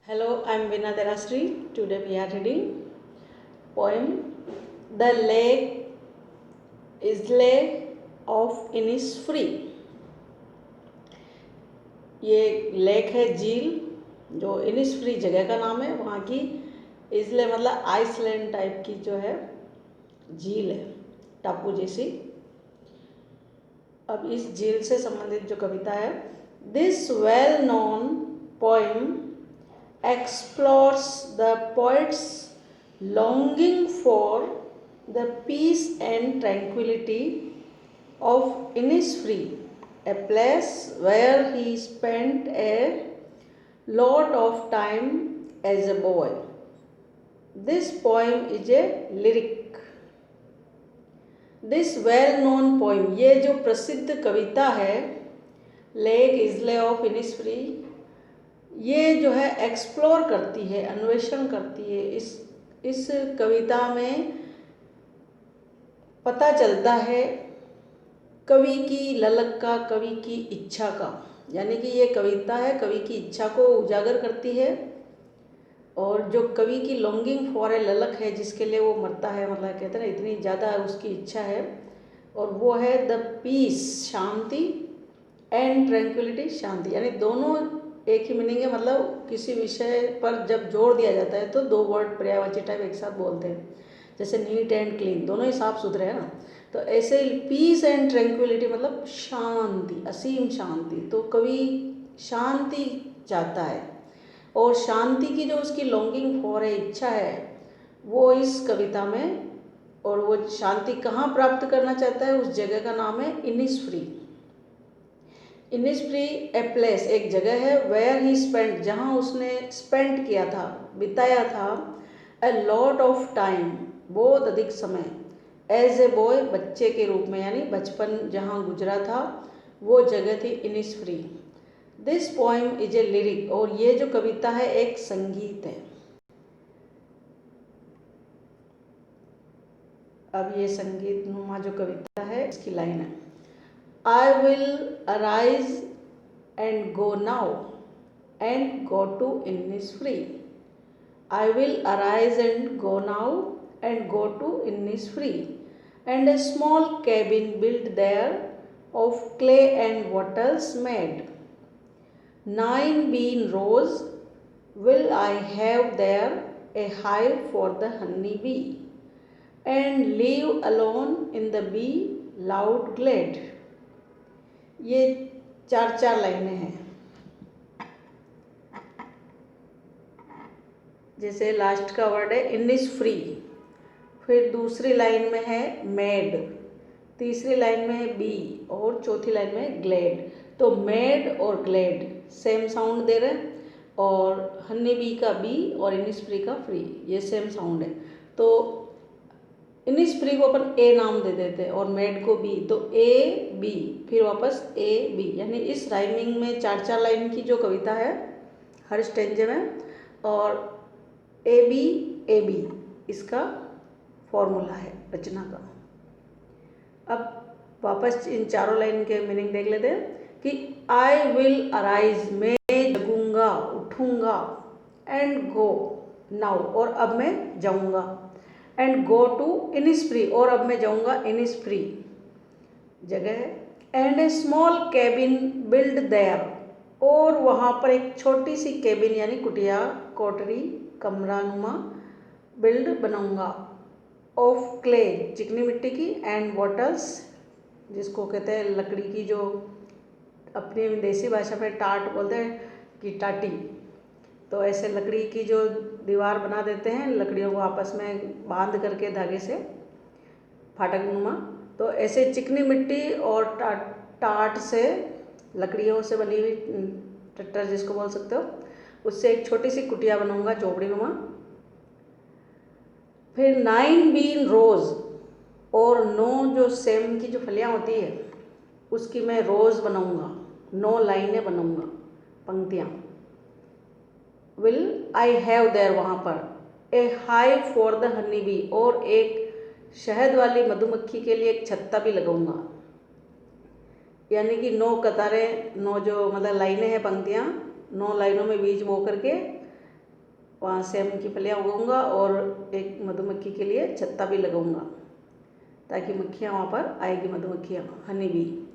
Hello, I'm Veena Derasri. Today we are reading poem The Lake Isle of Innisfree. ये lake है, झील, जो Innisfree जगह का नाम है। वहाँ की इसले मतलब आइसलैंड टाइप की जो है झील है, टापू जैसी। अब इस झील से संबंधित जो कविता है, this well known poem explores the poet's longing for the peace and tranquility of Innisfree, a place where he spent a lot of time as a boy. This poem is a lyric. This well-known poem, ये जो प्रसिद्ध कविता है, lake इजले of Innisfree, ये जो है explore करती है, अन्वेषण करती है। इस कविता में पता चलता है कवि की ललक का, कवि की इच्छा का। यानी कि ये कविता है कवि की इच्छा को उजागर करती है, और जो कवि की लॉन्गिंग फॉर ए ललक है, जिसके लिए वो मरता है, मतलब कहते हैं ना, इतनी ज़्यादा उसकी इच्छा है, और वो है द पीस, शांति, एंड ट्रैंक्विलिटी, शांति। यानी दोनों एक ही मीनिंग है। मतलब किसी विषय पर जब जोर दिया जाता है तो दो वर्ड पर्यायवाची टाइप एक साथ बोलते हैं, जैसे नीट एंड क्लीन, दोनों ही साफ सुथरे हैं ना। तो ऐसे पीस एंड ट्रैंक्विलिटी मतलब शांति, असीम शांति। तो कवि शांति चाहता है, और शांति की जो उसकी लॉन्गिंग फॉर है, इच्छा है, वो इस कविता में। और वो शांति कहाँ प्राप्त करना चाहता है, उस जगह का नाम है इनिसफ्री। इनिसफ्री ए प्लेस, एक जगह है, वेयर ही स्पेंट, जहाँ उसने स्पेंड किया था, बिताया था, ए लॉट ऑफ टाइम, बहुत अधिक समय, एज ए बॉय, बच्चे के रूप में, यानी बचपन जहाँ गुजरा था, वो जगह थी Innisfree. This poem is a lyric, और ये जो कविता है एक संगीत है। अब ये संगीत नुमा जो कविता है, इसकी लाइन है, I will arise and go now and go to Innisfree. I will arise and go now and go to Innisfree, and a small cabin built there of clay and wattles made. 9 bean rows will I have there, a hive for the honey bee, and live alone in the bee loud glade. ये चार लाइनें हैं। जैसे last का word है Innisfree, फिर दूसरी line में है मेड, तीसरी लाइन में है बी, और चौथी लाइन में है ग्लेड। तो मेड और ग्लेड सेम साउंड दे रहे हैं, और हनी बी का बी और इनिसफ्री का फ्री, ये सेम साउंड है। तो इनिसफ्री को अपन ए नाम दे देते हैं और मेड को बी, तो ए बी, फिर वापस ए बी। यानी इस राइमिंग में चार लाइन की जो कविता है हर स्टेंजे में, और ए बी इसका फॉर्मूला है रचना का। अब वापस इन चारों लाइन के मीनिंग देख लेते हैं कि आई विल अराइज, मैं जगूंगा, उठूंगा, एंड गो नाउ, और अब मैं जाऊंगा, एंड गो टू इनिसफ्री, और अब मैं जाऊंगा इनिसफ्री जगह है, and A small cabin build their, और वहाँ पर एक छोटी सी कैबिन यानी कुटिया, कोठरी, कमरा नुमा, बिल्ड बनाऊंगा, ऑफ क्ले, चिकनी मिट्टी की, एंड वॉटल्स, जिसको कहते हैं लकड़ी की, जो अपनी देसी भाषा में टाट बोलते हैं कि टाटी। तो ऐसे लकड़ी की जो दीवार बना देते हैं, लकड़ियों को आपस में बांध करके धागे से फाटक नुमा। तो ऐसे चिकनी मिट्टी और टाट से, लकड़ियों से बनी हुई टट्टर जिसको बोल सकते हो, उससे एक छोटी सी कुटिया बनाऊंगा, चौपड़ी नुमा। फिर 9 बीन रोज, और 9 जो सेम की जो फलियाँ होती है उसकी मैं रोज बनाऊंगा, 9 लाइनें बनाऊंगा, पंक्तियाँ। विल आई हैव देयर, वहाँ पर, a hive for the honey bee, और एक शहद वाली मधुमक्खी के लिए एक छत्ता भी लगाऊंगा। यानी कि 9 कतारें, 9 जो मतलब लाइनें हैं, पंक्तियाँ, 9 लाइनों में बीज बो करके वहाँ सेम की फलियाँ उगाऊँगा और एक मधुमक्खी के लिए छत्ता भी लगाऊंगा ताकि मक्खियाँ वहाँ पर आएगी, मधुमक्खियाँ, हनी बी।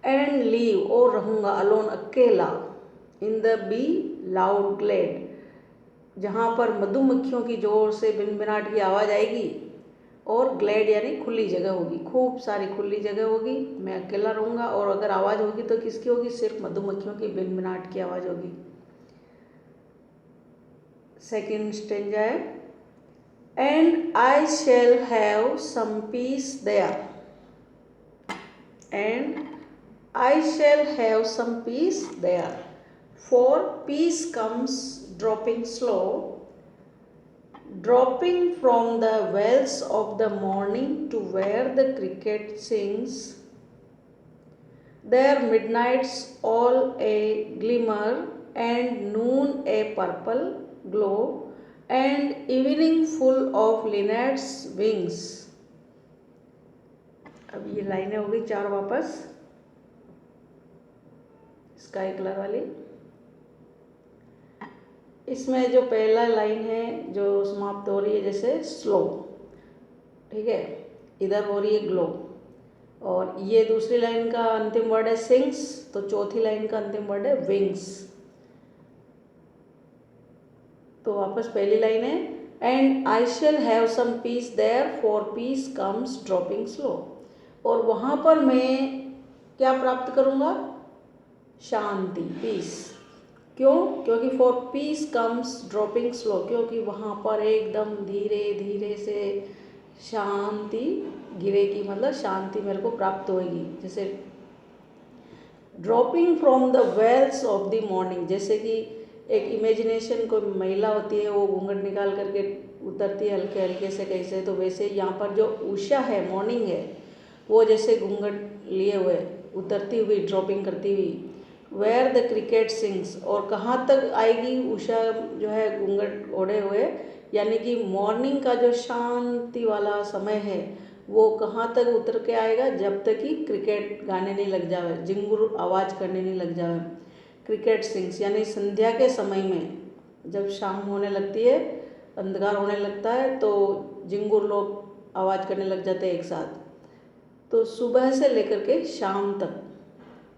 एंड लीव, और रहूँगा अलोन, अकेला, in the bee loud glade, जहाँ पर मधुमक्खियों की जोर से बिनबिनाट की आवाज़ आएगी, और ग्लेड यानी खुली जगह होगी, खूब सारी खुली जगह होगी, मैं अकेला रहूँगा, और अगर आवाज़ होगी तो किसकी होगी? सिर्फ मधुमक्खियों की बिनबिनाट की आवाज़ होगी। सेकेंड स्टेंजा है, and I shall have some peace there, and I shall have some peace there, for peace comes dropping slow, dropping from the wells of the morning to where the cricket sings, there midnights all a glimmer, and noon a purple glow, and evening full of linnets wings। अब ये लाइनें हो गई 4 वापस sky colour वाली। इसमें जो पहला लाइन है जो समाप्त हो रही है जैसे स्लो, ठीक है, इधर हो रही है ग्लो, और ये दूसरी लाइन का अंतिम वर्ड है सिंग्स, तो चौथी लाइन का अंतिम वर्ड है विंग्स। तो वापस पहली लाइन है, and I shall have some peace there, for peace comes dropping slow, और वहाँ पर मैं क्या प्राप्त करूँगा? शांति, पीस। क्यों? क्योंकि for peace comes dropping slow, क्योंकि वहाँ पर एकदम धीरे धीरे से शांति गिरेगी, मतलब शांति मेरे को प्राप्त होगी। जैसे dropping from the veils of the morning, जैसे कि एक इमेजिनेशन कोई महिला होती है, वो घूंघट निकाल करके उतरती है हल्के हल्के से कैसे, तो वैसे यहाँ पर जो उषा है, मॉर्निंग है, वो जैसे घूंघट लिए हुए उतरती हुई, ड्रॉपिंग करती हुई, वेयर द क्रिकेट सिंग्स, और कहाँ तक आएगी उषा जो है घूंघट ओढ़े हुए, यानी कि मॉर्निंग का जो शांति वाला समय है वो कहाँ तक उतर के आएगा? जब तक कि क्रिकेट गाने नहीं लग जावे, जिंगुर आवाज़ करने नहीं लग जावे। क्रिकेट सिंग्स यानी संध्या के समय में, जब शाम होने लगती है, अंधकार होने लगता है, तो जिंगुर लोग आवाज़ करने लग जाते हैं एक साथ। तो सुबह से लेकर के शाम तक,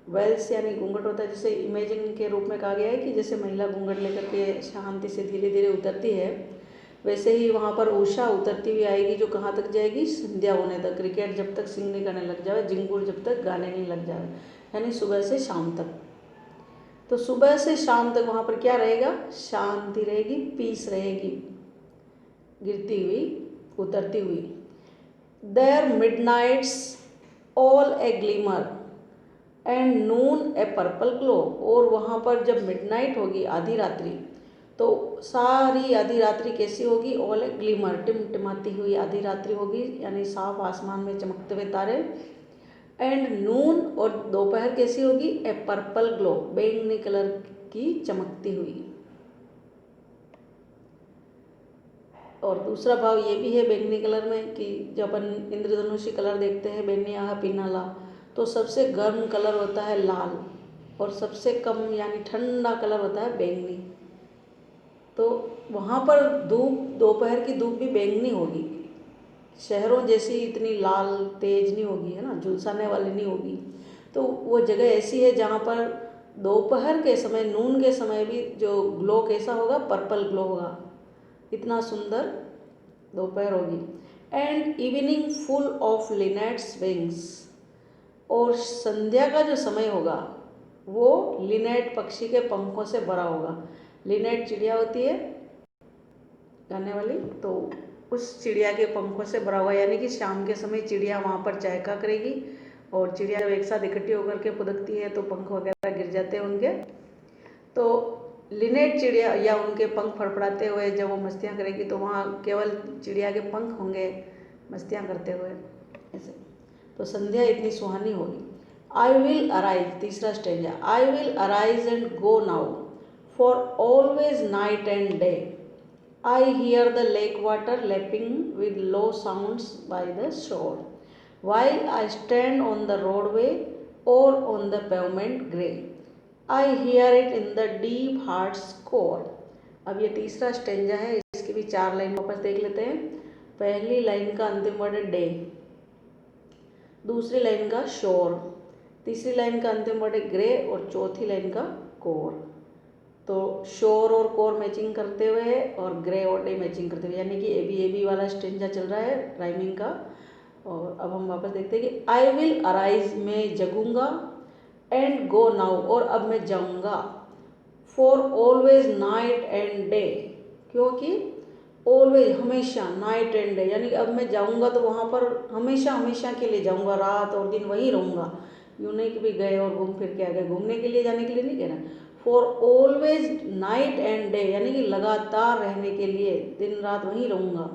वेल्स यानी घूंघट होता है, जैसे इमेजिन के रूप में कहा गया है कि जैसे महिला घूंघट लेकर के शांति से धीरे धीरे उतरती है, वैसे ही वहाँ पर उषा उतरती हुई आएगी, जो कहाँ तक जाएगी? संध्या होने तक, क्रिकेट जब तक सिंग नहीं करने लग जाए, जिंगुर जब तक गाने नहीं लग जाए, यानी सुबह से शाम तक। तो सुबह से शाम तक वहाँ पर क्या रहेगा? शांति रहेगी, पीस रहेगी, गिरती हुई, उतरती हुई। There midnight's all a glimmer, and noon a purple glow, और वहाँ पर जब मिडनाइट होगी, आधी रात्रि, तो सारी आधी रात्रि कैसी होगी? ऑल ए ग्लिमर, टिमटिमाती हुई आधी रात्रि होगी, यानी साफ आसमान में चमकते हुए तारे। एंड नून, और दोपहर कैसी होगी? ए पर्पल ग्लो, बैंगनी कलर की चमकती हुई। और दूसरा भाव ये भी है बैंगनी कलर में कि जब अपन इंद्रधनुषी कलर देखते हैं, बैंगनी आह पीनाला, तो सबसे गर्म कलर होता है लाल, और सबसे कम यानी ठंडा कलर होता है बैंगनी। तो वहाँ पर धूप, दोपहर की धूप भी बैंगनी होगी, शहरों जैसी इतनी लाल तेज नहीं होगी, है ना, झुलसाने वाली नहीं होगी। तो वो जगह ऐसी है जहाँ पर दोपहर के समय, नून के समय भी जो ग्लो कैसा होगा? पर्पल ग्लो होगा, इतना सुंदर दोपहर होगी। And evening full of linnet's wings, और संध्या का जो समय होगा वो लिनेट पक्षी के पंखों से भरा होगा। लिनेट चिड़िया होती है गाने वाली, तो उस चिड़िया के पंखों से भरा हुआ, यानी कि शाम के समय चिड़िया वहाँ पर चहका करेगी, और चिड़िया जब एक साथ इकट्ठी होकर के फुदकती है तो पंख वगैरह गिर जाते हैं उनके। तो लिनेट चिड़िया या उनके पंख फड़फड़ाते हुए जब वो मस्तियाँ करेगी, तो वहाँ केवल चिड़िया के पंख होंगे मस्तियाँ करते हुए ऐसे। तो संध्या इतनी सुहानी होगी। आई विल अराइज, तीसरा stanza, I will arise and go now, for always night and day, I hear the lake water lapping with low sounds by the shore, while I stand on the roadway or on the pavement grey. I hear it in the deep heart's core, अब ये तीसरा stanza है, इसकी भी 4 line वापस देख लेते हैं। पहली लाइन का अंतिम वर्ड है डे, दूसरी लाइन का शोर, तीसरी लाइन का अंतिम वर्ड है ग्रे और चौथी लाइन का कोर। तो शोर और कोर मैचिंग करते हुए और ग्रे और डे मैचिंग करते हुए, यानी कि ए बी वाला स्टेंजा चल रहा है राइमिंग का। और अब हम वापस देखते हैं कि आई विल अराइज, मैं जगूंगा, एंड गो नाउ, और अब मैं जाऊंगा, for always night and day, क्योंकि ऑलवेज हमेशा, नाइट एंड डे, यानी अब मैं जाऊंगा तो वहाँ पर हमेशा हमेशा के लिए जाऊंगा, रात और दिन वहीं रहूंगा। यूँ नहीं कि भी गए और घूम फिर के आ गए, घूमने के लिए जाने के लिए नहीं कह रहा। For always night and day, यानी कि लगातार रहने के लिए, दिन रात वहीं रहूंगा।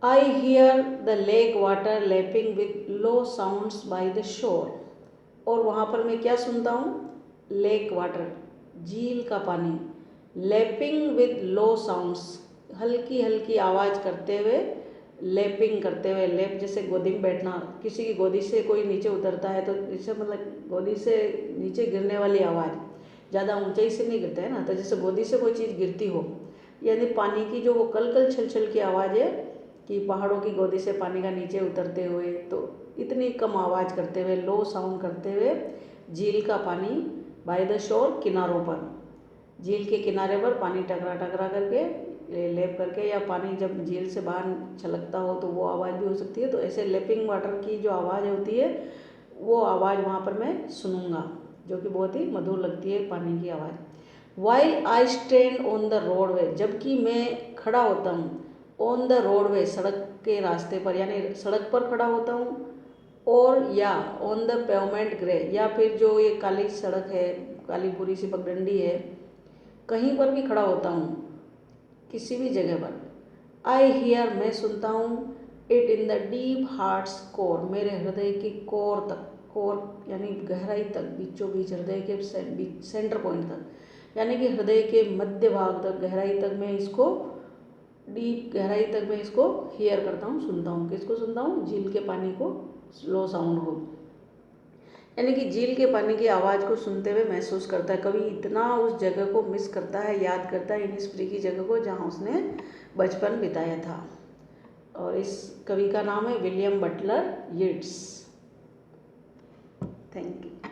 I hear the lake water lapping with low sounds by the shore, और वहाँ पर मैं क्या सुनता हूँ, लेक वाटर, झील का पानी, लैपिंग विद लो साउंड्स, हल्की हल्की आवाज़ करते हुए, लैपिंग करते हुए, लैप जैसे गोदी में बैठना, किसी की गोदी से कोई नीचे उतरता है तो जैसे मतलब गोदी से नीचे गिरने वाली आवाज़, ज़्यादा ऊंचाई से नहीं गिरता है ना, तो जैसे गोदी से कोई चीज़ गिरती हो, यानी पानी की जो वो कल कल छल छल की आवाज़ है कि पहाड़ों की गोदी से पानी का नीचे उतरते हुए, तो इतनी कम आवाज़ करते हुए, लो साउंड करते हुए, झील का पानी बाय द शोर, किनारों पर, झील के किनारे पर पानी टकरा टकरा करके, लेप करके, या पानी जब झील से बाहर छलकता हो तो वो आवाज़ भी हो सकती है। तो ऐसे लेपिंग वाटर की जो आवाज़ होती है वो आवाज़ वहाँ पर मैं सुनूंगा, जो कि बहुत ही मधुर लगती है पानी की आवाज़। While I stand on the roadway, जबकि मैं खड़ा होता हूँ, ऑन द रोडवे, सड़क के रास्ते पर, यानी सड़क पर खड़ा होता हूँ, और या ऑन द पेवमेंट ग्रे, या फिर जो ये काली सड़क है, काली बुरी सी पगडंडी है, कहीं पर भी खड़ा होता हूँ, किसी भी जगह पर। आई हियर, मैं सुनता हूँ, it in the deep hearts core, मेरे हृदय की कोर तक, कोर यानी गहराई तक, बीचों बीच, हृदय के सेंटर पॉइंट तक, यानी कि हृदय के मध्य भाग तक, गहराई तक मैं इसको, डीप गहराई तक मैं इसको हियर करता हूँ, सुनता हूँ। किसको सुनता हूँ, झील के पानी को, स्लो साउंड हो, यानी कि झील के पानी की आवाज़ को सुनते हुए महसूस करता है। कभी इतना उस जगह को मिस करता है, याद करता है इनिस्फ्री की जगह को जहाँ उसने बचपन बिताया था। और इस कवि का नाम है William Butler Yeats. Thank you.